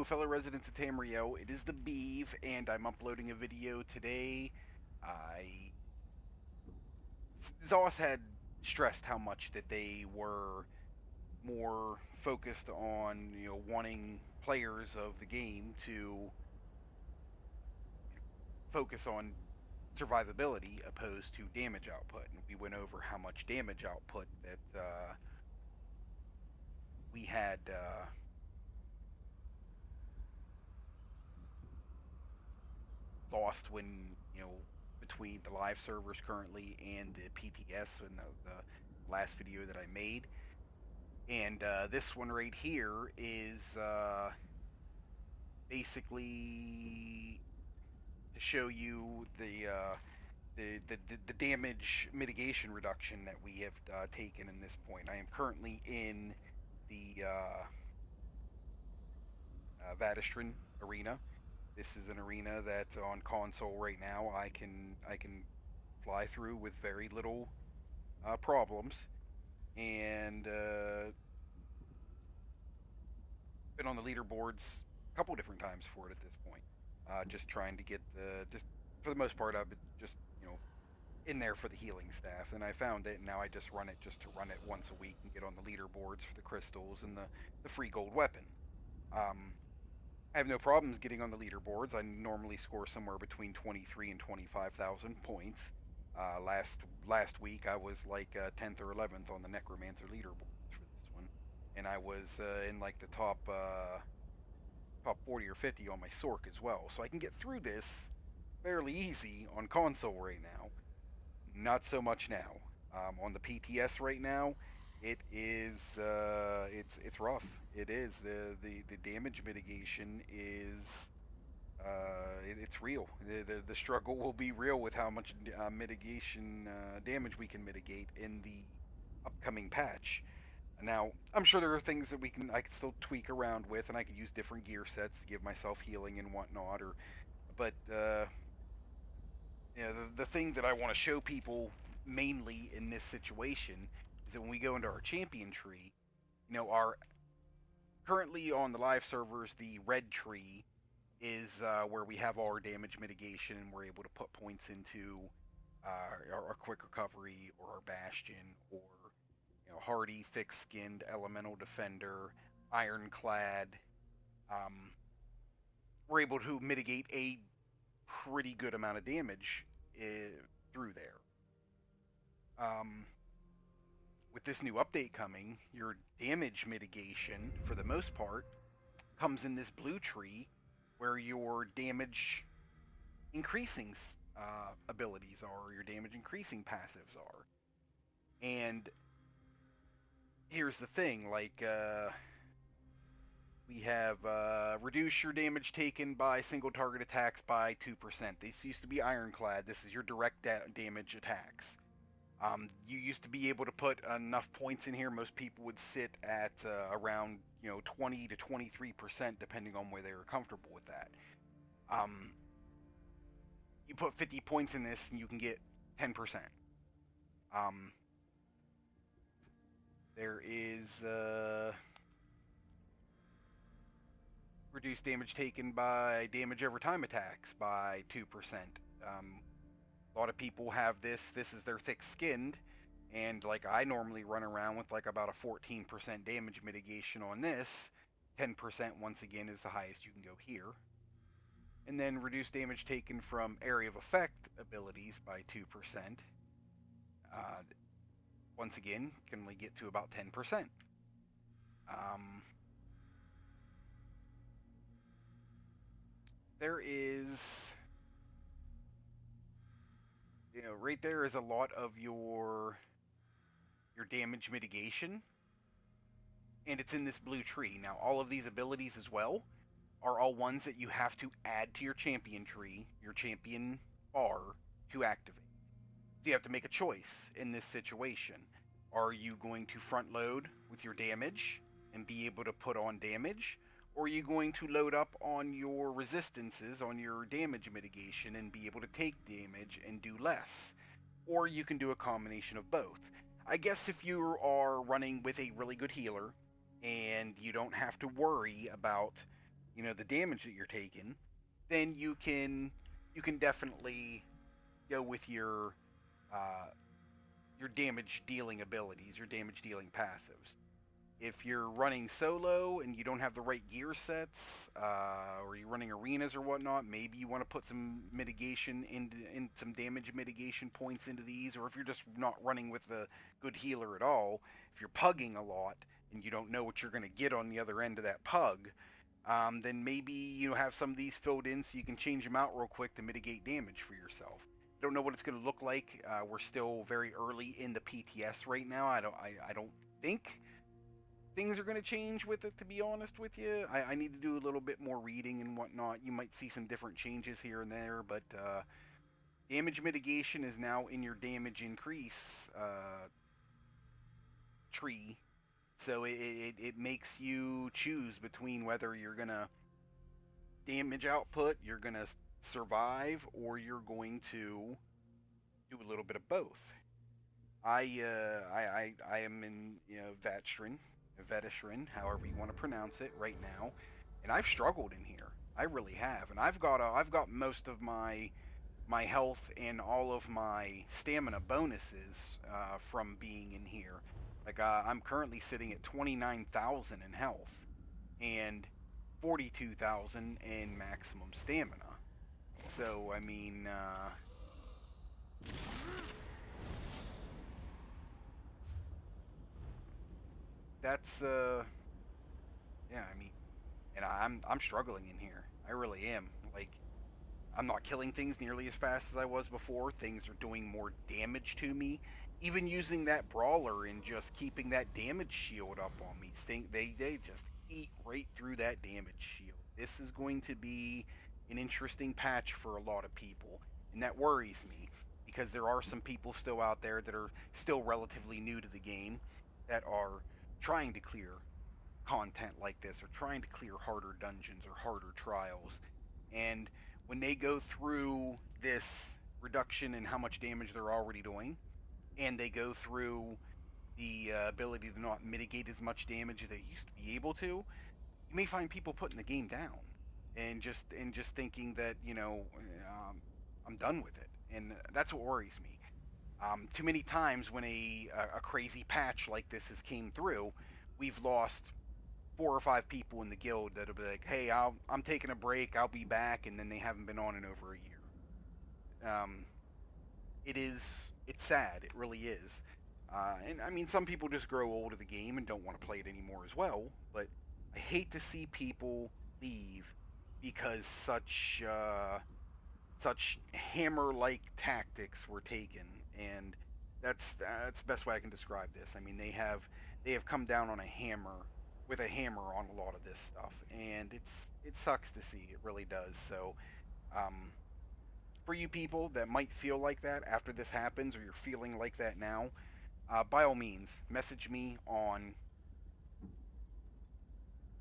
fellow residents of Tamriel. It is the Beeve, and I'm uploading a video today. I Zoss had stressed how much that they were more focused on, wanting players of the game to focus on survivability opposed to damage output. And we went over how much damage output that we had lost when, between the live servers currently and the PTS in the last video that I made. And this one right here is basically to show you the damage mitigation reduction that we have taken in this point. I am currently in the Vadistran arena. This is an arena that on console right now I can fly through with very little problems, and been on the leaderboards a couple different times for it at this point. Just trying to get just for the most part I've been just in there for the healing staff, and I found it, and now I just run it just to run it once a week and get on the leaderboards for the crystals and the free gold weapon. Um, I have no problems getting on the leaderboards. I normally score somewhere between 23 and 25,000 points. Last week I was like 10th or 11th on the Necromancer leaderboards for this one, and I was in like the top 40 or 50 on my Sork as well. So I can get through this fairly easy on console right now. Not so much now. On the PTS right now, it is it's rough. It is the damage mitigation is it's real. The struggle will be real with how much mitigation damage we can mitigate in the upcoming patch. Now, I'm sure there are things that I can still tweak around with, and I could use different gear sets to give myself healing and whatnot. But the thing that I want to show people mainly in this situation is that when we go into our champion tree, our currently on the live servers, the red tree is where we have all our damage mitigation, and we're able to put points into our quick recovery or our bastion or hardy, thick-skinned, elemental defender, ironclad. Um, we're able to mitigate a pretty good amount of damage through there. With this new update coming, your damage mitigation, for the most part, comes in this blue tree where your damage increasing abilities are, or your damage increasing passives are. And here's the thing, like, we have reduce your damage taken by single target attacks by 2%. This used to be ironclad. This is your direct damage attacks. You used to be able to put enough points in here. Most people would sit at around 20 to 23%, depending on where they were comfortable with that. You put 50 points in this, and you can get 10%. There is reduced damage taken by damage over time attacks by 2%. A lot of people have this. This is their thick-skinned, and like I normally run around with like about a 14% damage mitigation on this. 10% once again is the highest you can go here. And then reduce damage taken from area of effect abilities by 2%. Once again, can only get to about 10%. There is, right there is a lot of your damage mitigation, and it's in this blue tree. Now, all of these abilities as well are all ones that you have to add to your champion tree, your champion bar, to activate. So you have to make a choice in this situation. Are you going to front load with your damage and be able to put on damage? Or are you going to load up on your resistances, on your damage mitigation, and be able to take damage and do less? Or you can do a combination of both. I guess if you are running with a really good healer and you don't have to worry about the damage that you're taking, then you can definitely go with uh, your damage dealing abilities, your damage dealing passives. If you're running solo and you don't have the right gear sets, or you're running arenas or whatnot, maybe you want to put some mitigation in some damage mitigation points into these. Or if you're just not running with a good healer at all, if you're pugging a lot and you don't know what you're going to get on the other end of that pug, then maybe you have some of these filled in so you can change them out real quick to mitigate damage for yourself. I don't know what it's going to look like. We're still very early in the PTS right now. I don't think things are going to change with it, to be honest with you. I need to do a little bit more reading and whatnot. You might see some different changes here and there, but damage mitigation is now in your damage increase tree. So it makes you choose between whether you're going to damage output, you're going to survive, or you're going to do a little bit of both. I am in veteran, however you want to pronounce it, right now, and I've struggled in here. I really have, and I've got most of my health and all of my stamina bonuses from being in here. Like I'm currently sitting at 29,000 in health and 42,000 in maximum stamina. So I mean, that's yeah. I mean, and I'm struggling in here. I really am. Like I'm not killing things nearly as fast as I was before. Things are doing more damage to me. Even using that brawler and just keeping that damage shield up on me, they just eat right through that damage shield. This is going to be an interesting patch for a lot of people, and that worries me because there are some people still out there that are still relatively new to the game that are trying to clear content like this or trying to clear harder dungeons or harder trials. And when they go through this reduction in how much damage they're already doing, and they go through the ability to not mitigate as much damage as they used to be able to, you may find people putting the game down and just thinking that I'm done with it, and that's what worries me. Too many times when a crazy patch like this has came through, we've lost 4 or 5 people in the guild that'll be like, "Hey, I'm taking a break. I'll be back," and then they haven't been on in over a year. It is it's sad. It really is. And I mean, some people just grow old of the game and don't want to play it anymore as well. But I hate to see people leave because such hammer-like tactics were taken, and that's the best way I can describe this. I mean, they have come down on a hammer with a hammer on a lot of this stuff, and it sucks to see. It really does. So, um, for you people that might feel like that after this happens, or you're feeling like that now, by all means, message me on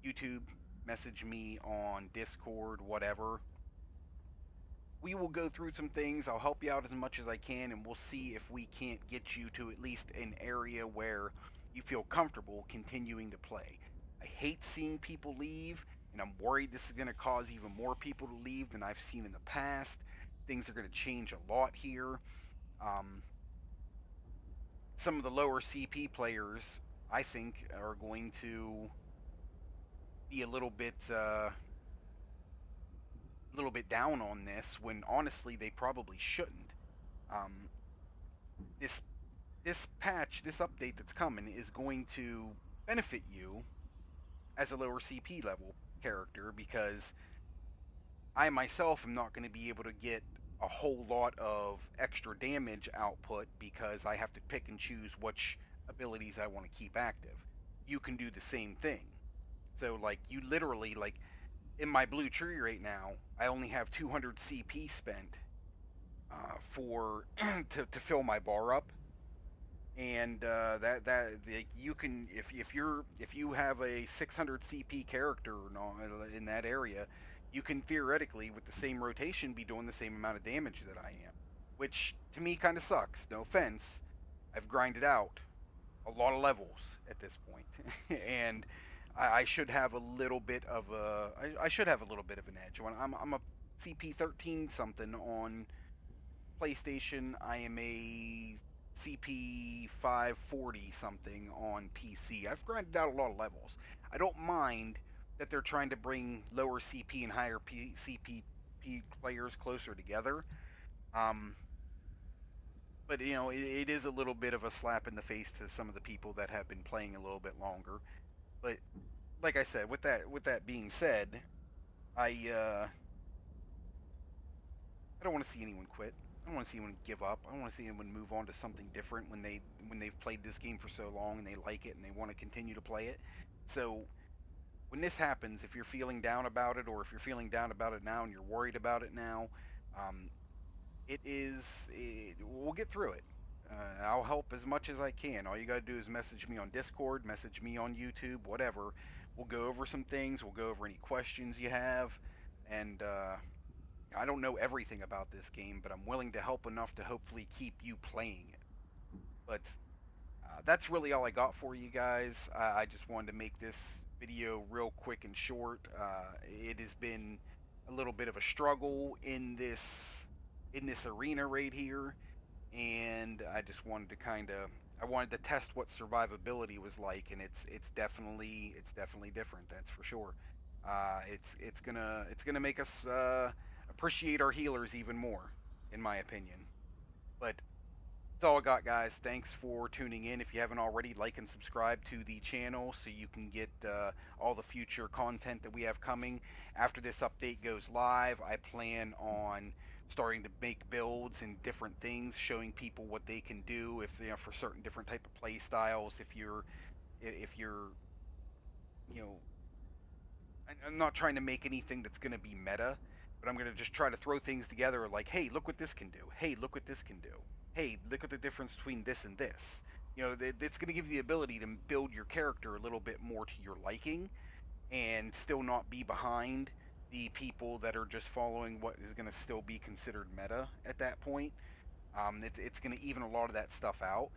YouTube, message me on Discord, whatever. We will go through some things. I'll help you out as much as I can, and we'll see if we can't get you to at least an area where you feel comfortable continuing to play. I hate seeing people leave, and I'm worried this is going to cause even more people to leave than I've seen in the past. Things are going to change a lot here. Um, some of the lower CP players, I think, are going to be a little bit down on this when honestly they probably shouldn't. Um, this this patch, this update that's coming is going to benefit you as a lower CP level character because I myself am not going to be able to get a whole lot of extra damage output because I have to pick and choose which abilities I want to keep active. You can do the same thing. So like you literally like in my blue tree right now, I only have 200 CP spent for to fill my bar up, and like, you can if you have a 600 CP character in that area, you can theoretically with the same rotation be doing the same amount of damage that I am, which to me kind of sucks. No offense, I've grinded out a lot of levels at this point, and I should have a little bit of a I should have a little bit of an edge. When I'm a CP 13 something on PlayStation, I am a CP 540 something on PC. I've grinded out a lot of levels. I don't mind that they're trying to bring lower CP and higher CP players closer together. Um, but it is a little bit of a slap in the face to some of the people that have been playing a little bit longer. But like I said, with that being said, I I don't want to see anyone quit. I don't want to see anyone give up. I don't want to see anyone move on to something different when they've played this game for so long and they like it and they want to continue to play it. So when this happens, if you're feeling down about it, or if you're feeling down about it now and you're worried about it now, um, we'll get through it. I'll help as much as I can. All you got to do is message me on Discord, message me on YouTube, whatever. We'll go over some things. We'll go over any questions you have, and I don't know everything about this game, but I'm willing to help enough to hopefully keep you playing it. But that's really all I got for you guys. I just wanted to make this video real quick and short. It has been a little bit of a struggle in this arena right here, and I just wanted to I wanted to test what survivability was like, and it's definitely different. That's for sure. It's gonna make us appreciate our healers even more, in my opinion. But that's all I got, guys. Thanks for tuning in. If you haven't already, like and subscribe to the channel so you can get all the future content that we have coming. After this update goes live, I plan on starting to make builds and different things, showing people what they can do if for certain different type of play styles. If you're you know I'm not trying to make anything that's going to be meta, but I'm going to just try to throw things together like, hey, look what this can do. Hey, look what this can do. Hey, look at the difference between this and this. It's going to give you the ability to build your character a little bit more to your liking and still not be behind the people that are just following what is going to still be considered meta at that point. It's going to even a lot of that stuff out.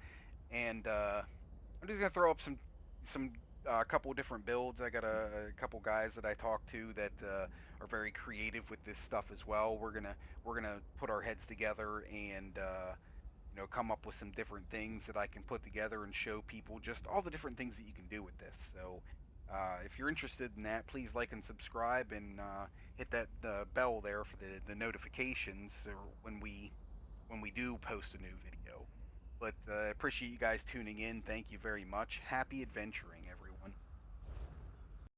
And I'm just gonna throw up some couple different builds. I got a couple guys that I talk to that are very creative with this stuff as well. We're gonna put our heads together and come up with some different things that I can put together and show people just all the different things that you can do with this. So if you're interested in that, please like and subscribe and hit that bell there for the notifications when we do post a new video. But I appreciate you guys tuning in. Thank you very much. Happy adventuring, everyone.